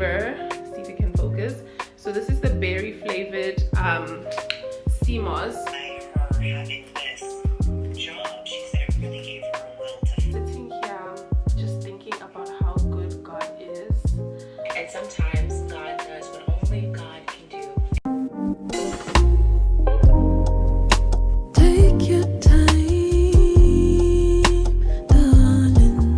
flavor. See if you can focus. So this is the berry flavored sea moss. By her having this job, she said it really gave her a will to Sitting here just thinking about how good God is. and sometimes God does what only God can do. Take your time, darling.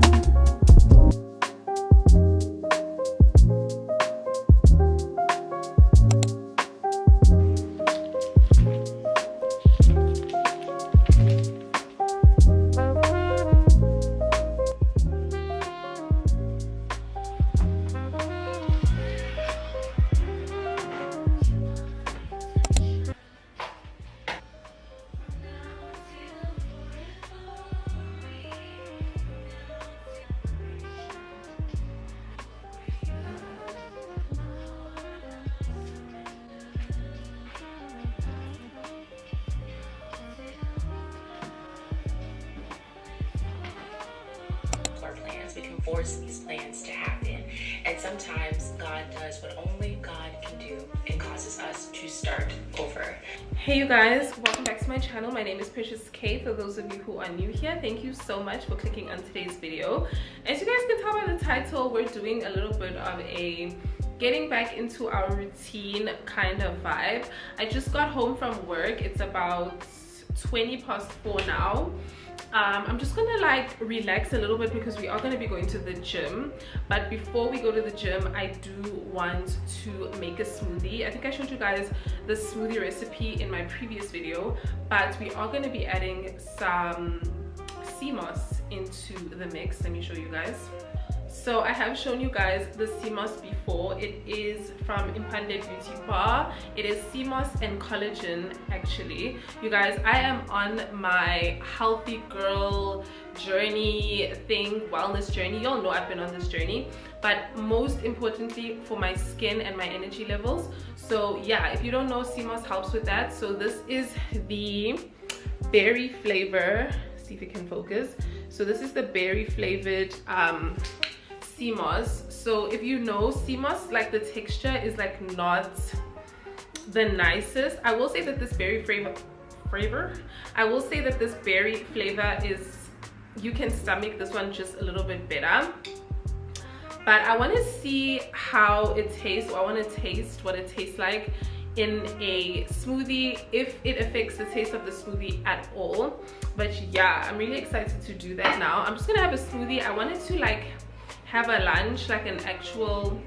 Our plans, we can force these plans to happen, and sometimes God does what only God can do and causes us to start over. Hey you guys, welcome back to my channel. My name is Precious K. For those of you who are new here, thank you so much for clicking on today's video. As you guys can tell by the title, we're doing a little bit of a getting back into our routine kind of vibe. I just got home from work. It's about 20 past 4 now. I'm just gonna like relax a little bit because we are gonna be going to the gym. But before we go to the gym, I do want to make a smoothie. I think I showed you guys the smoothie recipe in my previous video, but we are gonna be adding some sea moss into the mix. Let me show you guys. So I have shown you guys the sea moss before. It is from Impande Beauty Bar. It is sea moss and collagen actually. You guys, I am on my healthy girl journey thing, wellness journey. Y'all know I've been on this journey, but most importantly for my skin and my energy levels. So yeah, if you don't know, sea moss helps with that. So this is the berry flavor. See if you can focus. So this is the berry flavored sea moss. So if you know sea moss, like the texture is like not the nicest. I will say that this berry flavor is, you can stomach this one just a little bit better. But I want to see how it tastes, or I want to taste what it tastes like in a smoothie, if it affects the taste of the smoothie at all. But yeah, I'm really excited to do that now. I'm just gonna have a smoothie. I wanted to like have a lunch, like an actual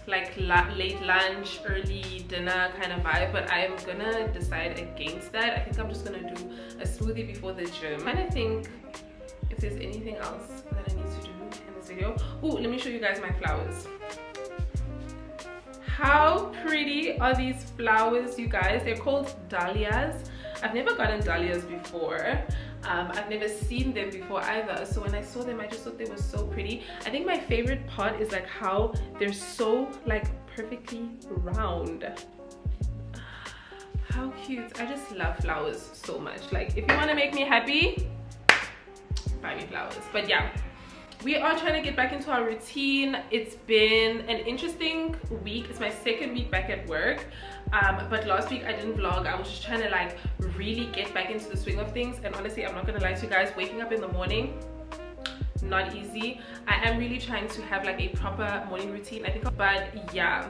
like late lunch, early dinner kind of vibe, but I am gonna decide against that. I think I'm just gonna do a smoothie before the gym. I'm trying to think if there's anything else that I need to do in this video. Oh, let me show you guys my flowers. How pretty are these flowers, you guys? They're called dahlias. I've never gotten dahlias before. I've never seen them before either, so when I saw them I just thought they were so pretty. I think my favorite part is like how they're so like perfectly round. How cute. I just love flowers so much. Like if you want to make me happy, buy me flowers. But yeah, we are trying to get back into our routine. It's been an interesting week. It's my second week back at work, but last week I didn't vlog. I was just trying to like really get back into the swing of things, and honestly, I'm not gonna lie to you guys, waking up in the morning, not easy. I am really trying to have like a proper morning routine, I think, but yeah,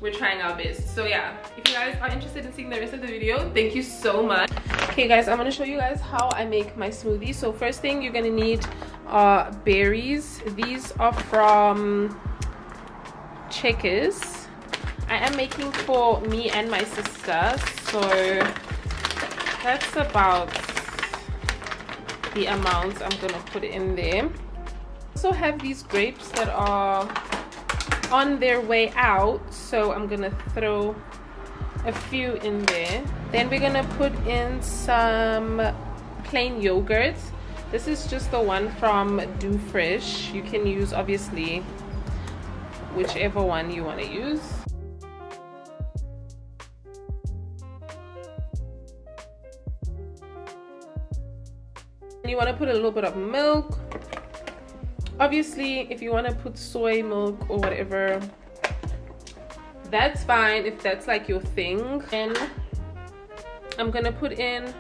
we're trying our best. So yeah, if you guys are interested in seeing the rest of the video, thank you so much. Okay guys, I'm gonna show you guys how I make my smoothie. So first thing you're gonna need are berries. These are from Checkers. I am making for me and my sister, so that's about the amount I'm gonna put in there. I also have these grapes that are on their way out, so I'm gonna throw a few in there. Then we're gonna put in some plain yogurt. This is just the one from Do Fresh. You can use obviously whichever one you want to use. You want to put a little bit of milk, Obviously, if you want to put soy milk or whatever, that's fine if that's like your thing. And I'm gonna put in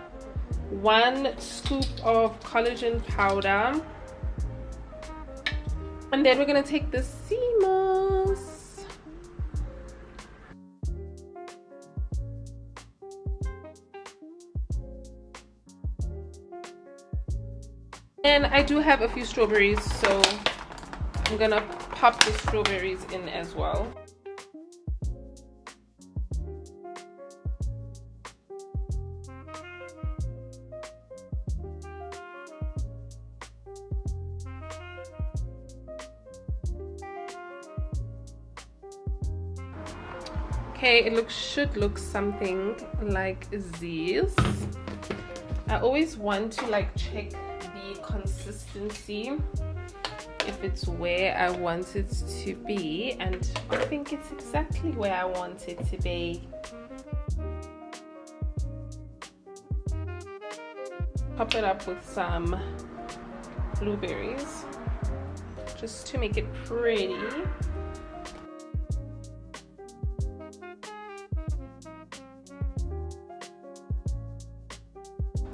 1 scoop of collagen powder, and then we're gonna take the sea moss. And I do have a few strawberries, so I'm gonna pop the strawberries in as well. Okay, it should look something like this. I always want to like check the consistency, if it's where I want it to be, and I think it's exactly where I want it to be. Top it up with some blueberries just to make it pretty.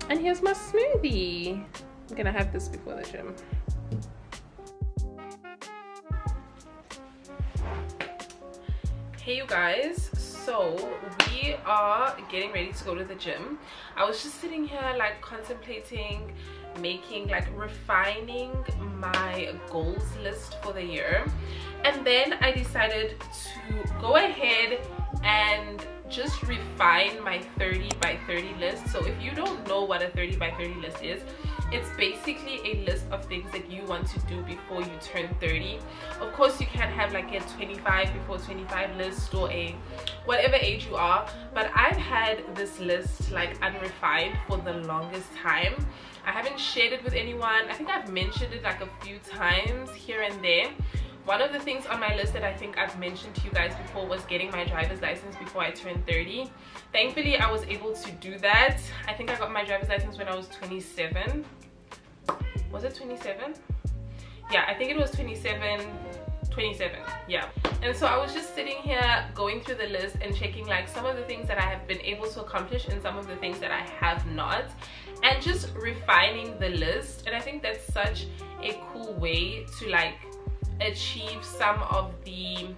And here's my smoothie. I'm gonna have this before the gym. Hey you guys, so we are getting ready to go to the gym. I was just sitting here like contemplating refining my goals list for the year, and then I decided to go ahead and just refine my 30 by 30 list. So if you don't know what a 30 by 30 list is, it's basically a list of things that you want to do before you turn 30. Of course, you can have like a 25 before 25 list or a whatever age you are, but I've had this list like unrefined for the longest time. I haven't shared it with anyone. I think I've mentioned it like a few times here and there. One of the things on my list that I think I've mentioned to you guys before was getting my driver's license before I turned 30. Thankfully, I was able to do that. I think I got my driver's license when I was 27. Was it 27? Yeah, I think it was 27, yeah. And so I was just sitting here going through the list and checking like some of the things that I have been able to accomplish and some of the things that I have not, and just refining the list. And I think that's such a cool way to like achieve some of the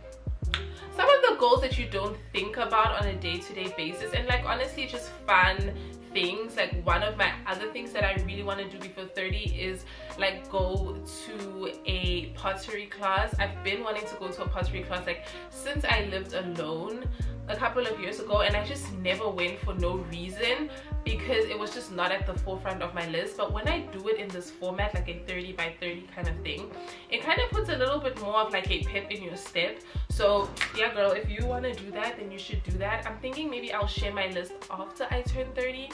goals that you don't think about on a day-to-day basis, and like honestly just fun things. Like one of my other things that I really want to do before 30 is like go to a pottery class. I've been wanting to go to a pottery class like since I lived alone a couple of years ago, and I just never went for no reason because it was just not at the forefront of my list. But when I do it in this format, like a 30 by 30 kind of thing, it kind of puts a little bit more of like a pep in your step. So yeah girl, if you want to do that, then you should do that. I'm thinking maybe I'll share my list after I turn 30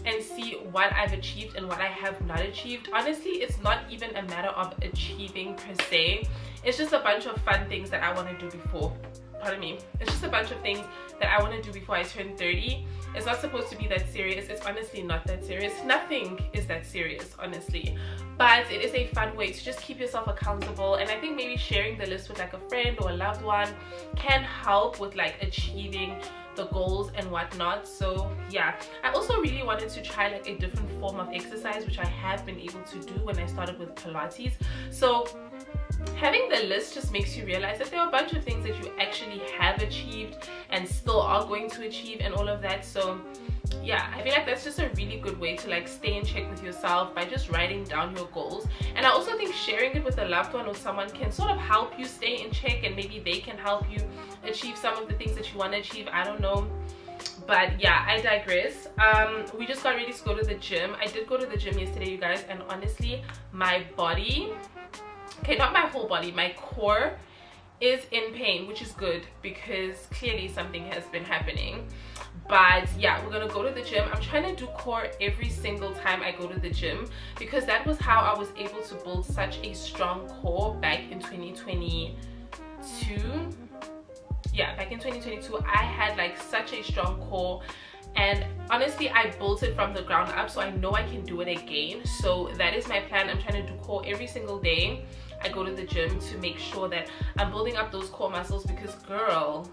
and see what I've achieved and what I have not achieved. Honestly, it's not even a matter of achieving per se. It's just a bunch of fun things that I want to do before. Pardon me. It's just a bunch of things that I want to do before I turn 30. It's not supposed to be that serious. It's honestly not that serious. Nothing is that serious, honestly. But it is a fun way to just keep yourself accountable. And I think maybe sharing the list with like a friend or a loved one can help with like achieving the goals and whatnot. So yeah, I also really wanted to try like a different form of exercise, which I have been able to do when I started with Pilates. So having the list just makes you realize that there are a bunch of things that you actually have achieved and still are going to achieve and all of that. So yeah, I feel like that's just a really good way to like stay in check with yourself by just writing down your goals. And I also think sharing it with a loved one or someone can sort of help you stay in check, and maybe they can help you achieve some of the things that you want to achieve. I don't know. But yeah, I digress. We just got ready to go to the gym. I did go to the gym yesterday, you guys, and honestly my body, okay, not my whole body, my core is in pain, which is good because clearly something has been happening. But yeah, we're gonna go to the gym. I'm trying to do core every single time I go to the gym because that was how I was able to build such a strong core back in 2022. Yeah, back in 2022 I had like such a strong core, and honestly I built it from the ground up, so I know I can do it again. So that is my plan. I'm trying to do core every single day. I go to the gym to make sure that I'm building up those core muscles, because girl,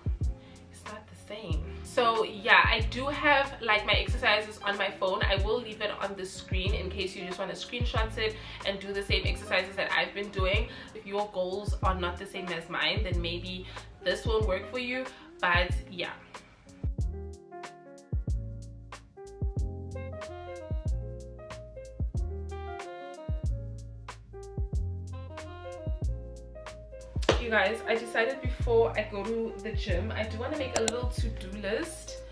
it's not the same. So yeah, I do have like my exercises on my phone. I will leave it on the screen in case you just want to screenshot it and do the same exercises that I've been doing. If your goals are not the same as mine, then maybe this won't work for you. But yeah. You guys, I decided before I go to the gym, I do want to make a little to-do list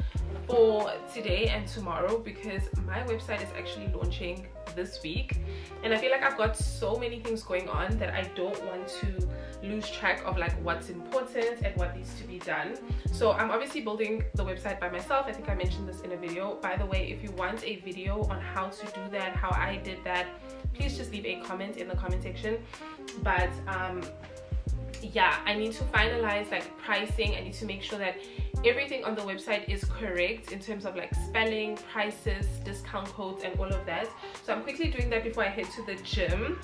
for today and tomorrow, because my website is actually launching this week, and I feel like I've got so many things going on that I don't want to lose track of like what's important and what needs to be done. So I'm obviously building the website by myself. I think I mentioned this in a video. By the way, if you want a video on how to do that, how I did that, please just leave a comment in the comment section. But yeah, I need to finalize like pricing. I need to make sure that everything on the website is correct in terms of like spelling, prices, discount codes, and all of that. So I'm quickly doing that before I head to the gym.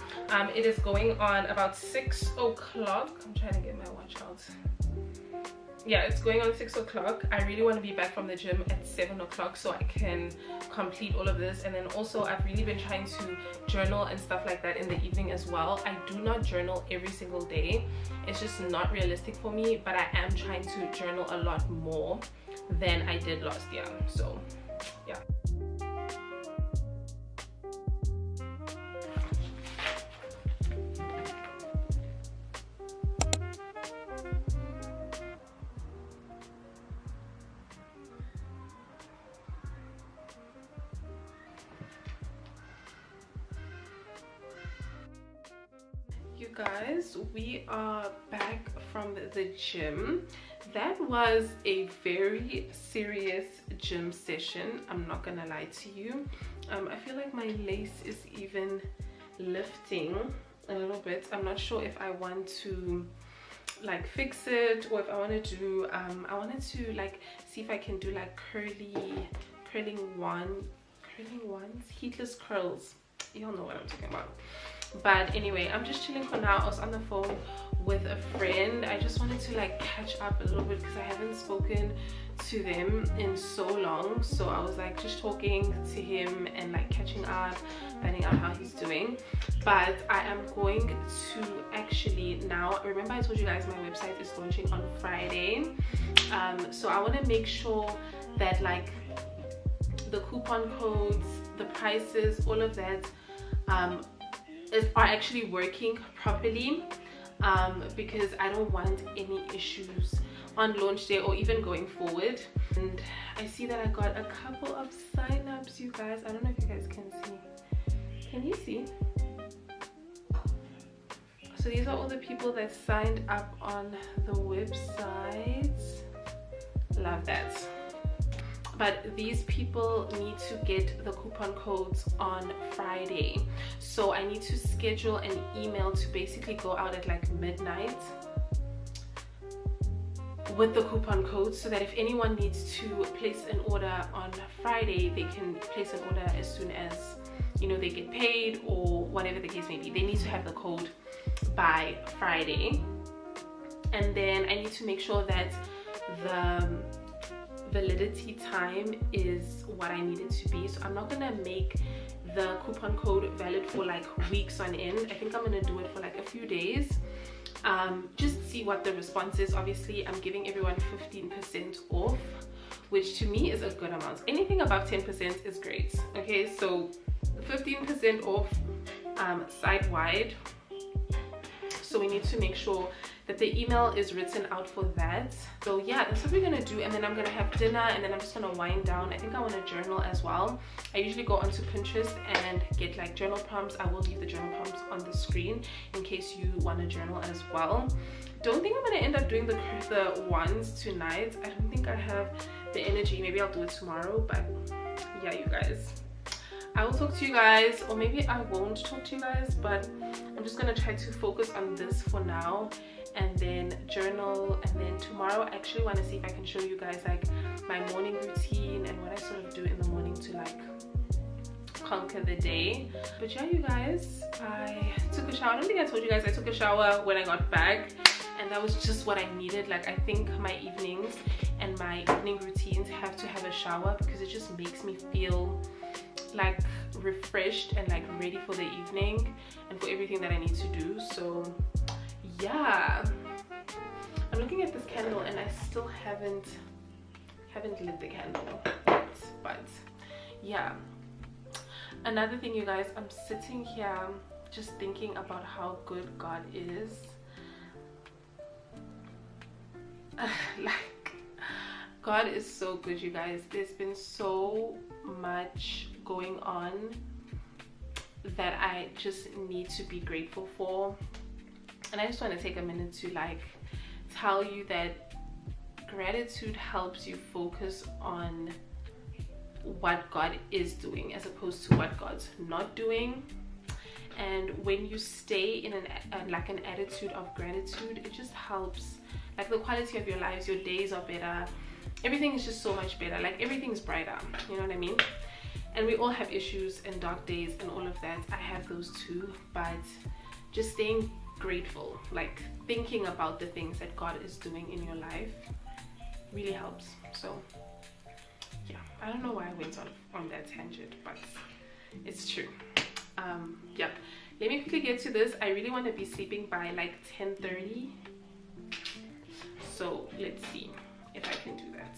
It is going on about 6 o'clock. I'm trying to get my watch out. Yeah, it's going on 6 o'clock. I really want to be back from the gym at 7 o'clock so I can complete all of this. And then also I've really been trying to journal and stuff like that in the evening as well. I do not journal every single day. It's just not realistic for me, but I am trying to journal a lot more than I did last year. So yeah. You guys, we are back from the gym. That was a very serious gym session, I'm not gonna lie to you. I feel like my lace is even lifting a little bit. I'm not sure if I want to like fix it, or if I want to do I wanted to like see if I can do like curling ones, heatless curls. Y'all know what I'm talking about. But anyway, I'm just chilling for now. I was on the phone with a friend. I just wanted to like catch up a little bit because I haven't spoken to them in so long. So I was like just talking to him and like catching up, finding out how he's doing. But I am going to actually now, remember I told you guys my website is launching on Friday. So I want to make sure that like the coupon codes, the prices, all of that are actually working properly, because I don't want any issues on launch day or even going forward. And I see that I got a couple of sign-ups, you guys. I don't know if you guys can see. Can you see? So these are all the people that signed up on the website. Love that. But these people need to get the coupon codes on Friday. So I need to schedule an email to basically go out at like midnight with the coupon codes, so that if anyone needs to place an order on Friday, they can place an order as soon as, you know, they get paid or whatever the case may be. They need to have the code by Friday. And then I need to make sure that the validity time is what I need it to be. So I'm not gonna make the coupon code valid for like weeks on end. I think I'm gonna do it for like a few days, just see what the response is. Obviously I'm giving everyone 15% off, which to me is a good amount. Anything above 10% is great. Okay, so 15% off site-wide. So we need to make sure that the email is written out for that. So yeah, that's what we're gonna do. And then I'm gonna have dinner, and then I'm just gonna wind down. I think I want to journal as well. I usually go onto Pinterest and get like journal prompts. I will leave the journal prompts on the screen in case you want to journal as well. Don't think I'm gonna end up doing the ones tonight. I don't think I have the energy. Maybe I'll do it tomorrow. But yeah, you guys, I will talk to you guys, or maybe I won't talk to you guys, but I'm just gonna try to focus on this for now and then journal. And then tomorrow I actually want to see if I can show you guys like my morning routine and what I sort of do in the morning to like conquer the day. But yeah, you guys, I took a shower. I don't think I told you guys I took a shower when I got back, and that was just what I needed. Like I think my evenings and my evening routines have to have a shower because it just makes me feel like refreshed and like ready for the evening and for everything that I need to do. So yeah, I'm looking at this candle and I still haven't lit the candle, but yeah. Another thing, you guys, I'm sitting here just thinking about how good God is. Like, God is so good, you guys. There's been so much going on that I just need to be grateful for, and I just want to take a minute to like tell you that gratitude helps you focus on what God is doing as opposed to what God's not doing. And when you stay in like an attitude of gratitude, it just helps like the quality of your lives. Your days are better, everything is just so much better, like everything's brighter, you know what I mean? And we all have issues and dark days and all of that. I have those too, but just staying grateful, like thinking about the things that God is doing in your life really helps. So yeah, I don't know why I went on that tangent, but it's true. Yeah, let me quickly get to this. I really want to be sleeping by like 10:30, so let's see if I can do that.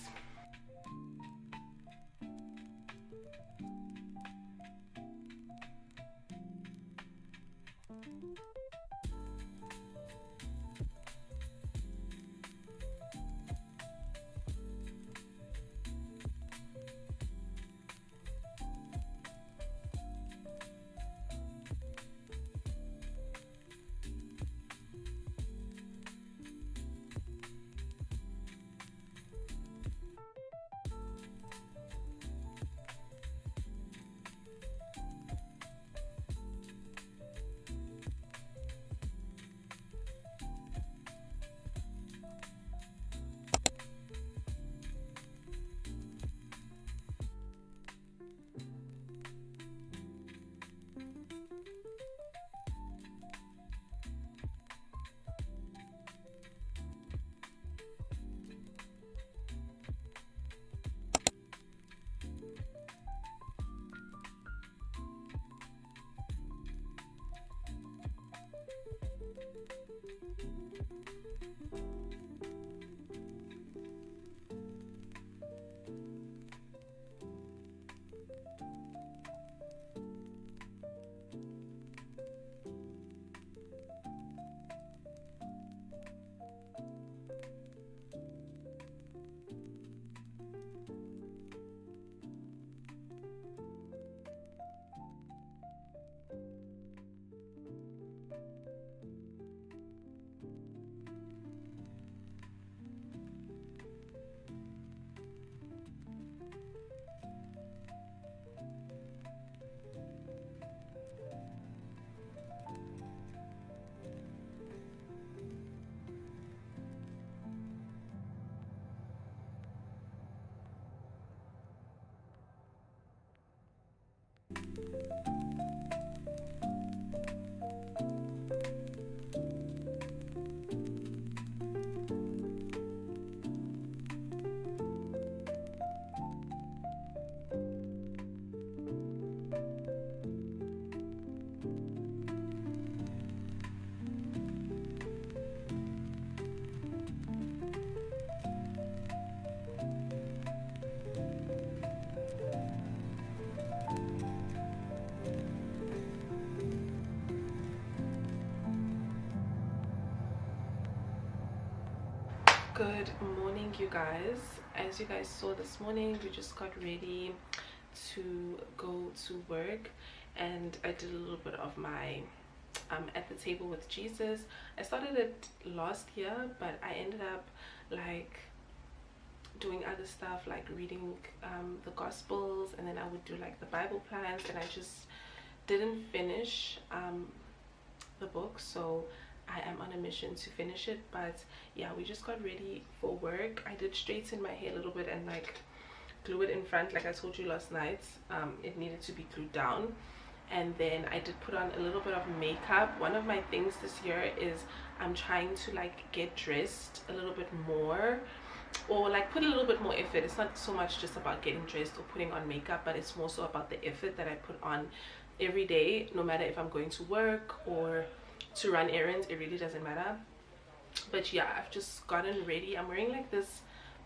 Good morning, you guys. As you guys saw this morning, we just got ready to go to work, and I did a little bit of my at the table with Jesus. I started it last year, but I ended up like doing other stuff like reading the Gospels, and then I would do like the Bible plans, and I just didn't finish the book. So I am on a mission to finish it. But yeah, we just got ready for work. I did straighten my hair a little bit and like glue it in front like I told you last night. It needed to be glued down. And then I did put on a little bit of makeup. One of my things this year is I'm trying to like get dressed a little bit more, or like put a little bit more effort. It's not so much just about getting dressed or putting on makeup, but it's more so about the effort that I put on every day, no matter if I'm going to work or to run errands. It really doesn't matter. But yeah, I've just gotten ready. I'm wearing like this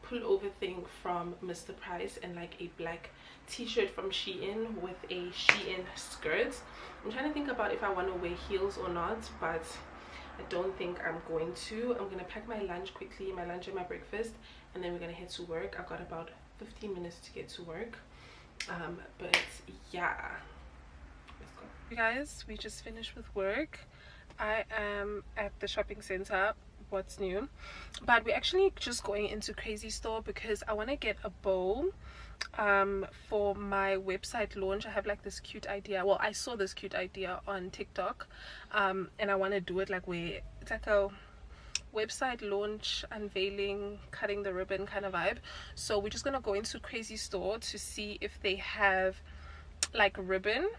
pullover thing from Mr. Price and like a black t-shirt from Shein with a Shein skirt. I'm trying to think about if I want to wear heels or not, but I don't think I'm going to. I'm gonna pack my lunch quickly, my lunch and my breakfast, and then we're gonna head to work. I've got about 15 minutes to get to work. But yeah, let's go. You guys, we just finished with work. I am at the shopping center. What's new? But we're actually just going into Crazy Store because I want to get a bow for my website launch. I have like this cute idea. Well, I saw this cute idea on TikTok, and I want to do it like where it's like a website launch, unveiling, cutting the ribbon kind of vibe. So we're just gonna go into Crazy Store to see if they have like ribbon,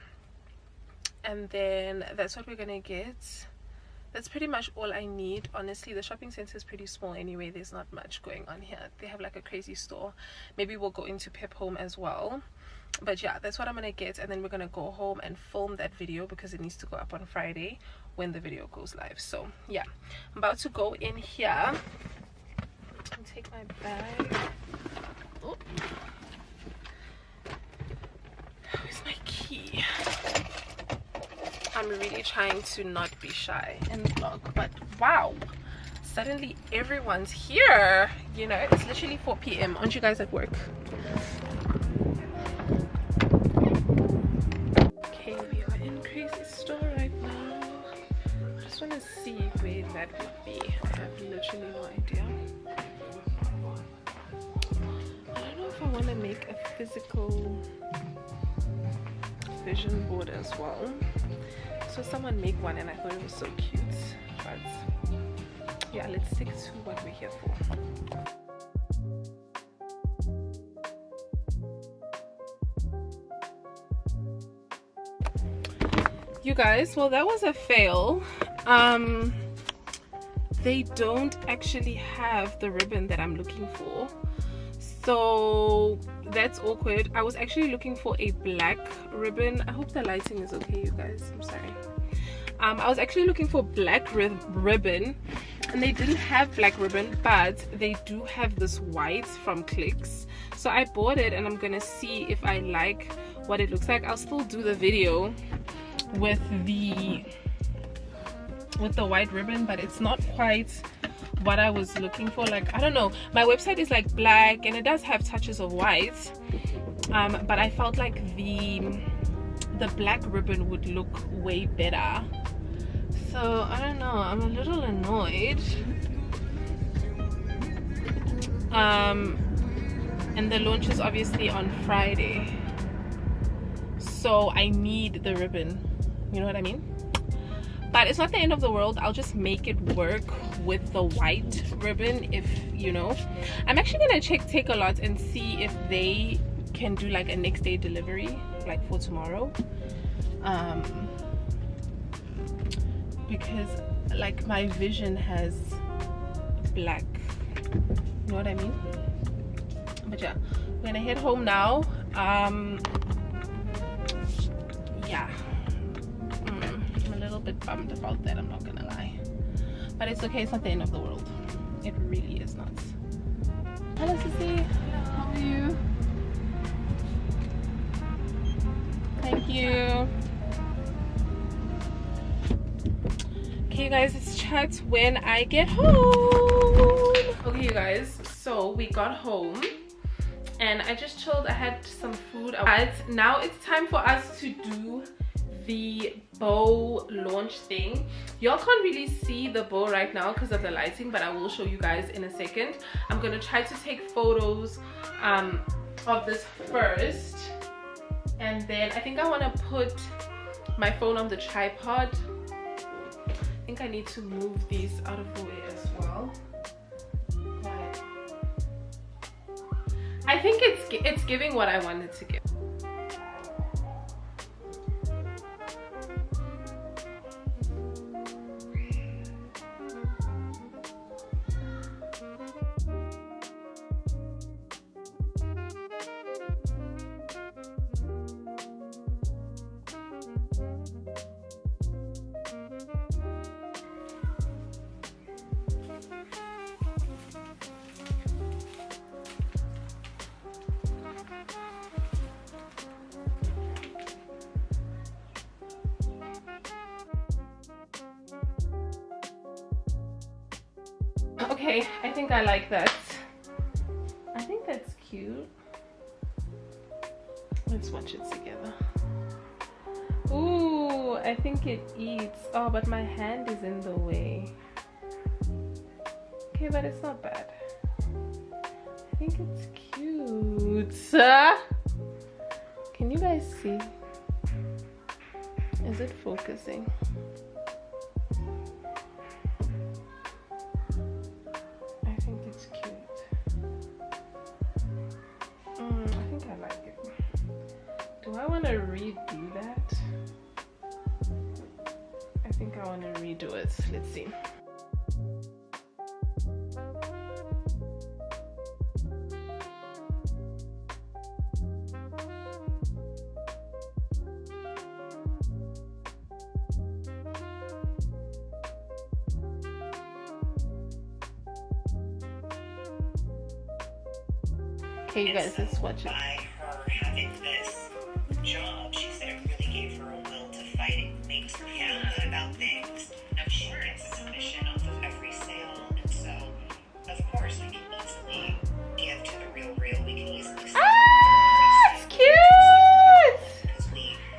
and then that's what we're gonna get. That's pretty much all I need. Honestly, the shopping center is pretty small anyway. There's not much going on here. They have like a Crazy Store. Maybe we'll go into Pep Home as well. But yeah, that's what I'm gonna get, and then we're gonna go home and film that video because it needs to go up on Friday when the video goes live. So yeah, I'm about to go in here and take my bag. Oh, where's my key? I'm really trying to not be shy in the vlog, but wow, suddenly everyone's here. You know, it's literally 4 p.m. Aren't you guys at work? Okay, we are in Crazy Store right now. I just want to see where that would be. I have literally no idea. I don't know if I want to make a physical vision board as well. So someone made one and I thought it was so cute. But yeah, let's stick to what we're here for. You guys, well, that was a fail. They don't actually have the ribbon that I'm looking for, so that's awkward. I was actually looking for a black ribbon. I hope the lighting is okay, you guys. I'm sorry. I was actually looking for black ribbon, and they didn't have black ribbon, but they do have this white from Clicks. So I bought it, and I'm gonna see if I like what it looks like. I'll still do the video with the white ribbon, but it's not quite what I was looking for. Like, I don't know, my website is like black and it does have touches of white, but I felt like the black ribbon would look way better. So I don't know, I'm a little annoyed. And the launch is obviously on Friday, so I need the ribbon, you know what I mean? But it's not the end of the world. I'll just make it work with the white ribbon, if you know. I'm actually gonna check Takealot and see if they can do like a next day delivery, like for tomorrow. Because like my vision has black, you know what I mean? But yeah, we're gonna head home now. Yeah, I'm a little bit bummed about that, I'm not gonna lie, but it's okay. It's not the end of the world. It really is not. Hello Sissy, how are you? Thank you. Okay you guys, let's chat when I get home. Okay you guys, so we got home and I just chilled. I had some food, but now it's time for us to do the bow launch thing. Y'all can't really see the bow right now because of the lighting, but I will show you guys in a second. I'm gonna try to take photos of this first, and then I think I want to put my phone on the tripod. I think I need to move these out of the way as well. But I think it's giving what I wanted to give. Okay, I think I like that. I think that's cute. Let's watch it together. Ooh, I think it eats. Oh, but my hand is in the way. Okay, but it's not bad. I think it's cute. Can you guys see? Is it focusing? I want to redo that. I think I want to redo it. Let's see. Okay, you guys, let's watch it. By her having this job, she said it really gave her a will to fight. It makes her feel good about things. I'm sure it's a commission off of every sale, and so of course we can easily give to the Real. We can easily. Ah, it's cute.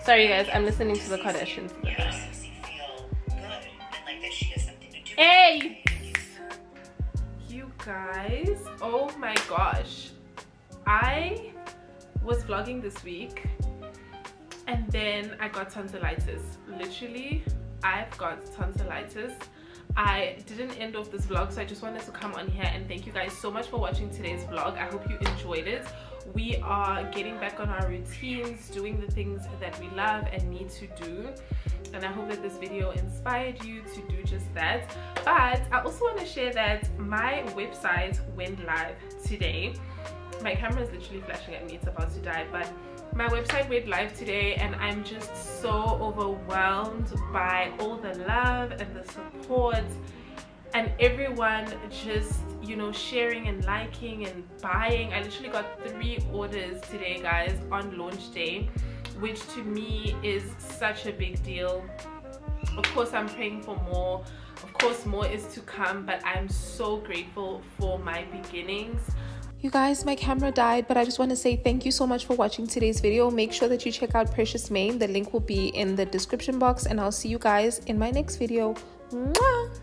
Sorry, guys, I'm listening to the Kardashians. Feel good and like that she has something to do. Hey, you guys! Oh my gosh, I was vlogging this week and then I got tonsillitis. Literally, I've got tonsillitis. I didn't end off this vlog, so I just wanted to come on here and thank you guys so much for watching today's vlog. I hope you enjoyed it. We are getting back on our routines, doing the things that we love and need to do, and I hope that this video inspired you to do just that. But I also want to share that my website went live today. My camera is literally flashing at me, it's about to die, but my website went live today and I'm just so overwhelmed by all the love and the support and everyone just, you know, sharing and liking and buying. I literally got 3 orders today, guys, on launch day, which to me is such a big deal. Of course, I'm praying for more. Of course, more is to come, but I'm so grateful for my beginnings. You guys, my camera died, but I just want to say thank you so much for watching today's video. Make sure that you check out Precious Mane. The link will be in the description box, and I'll see you guys in my next video. Mwah!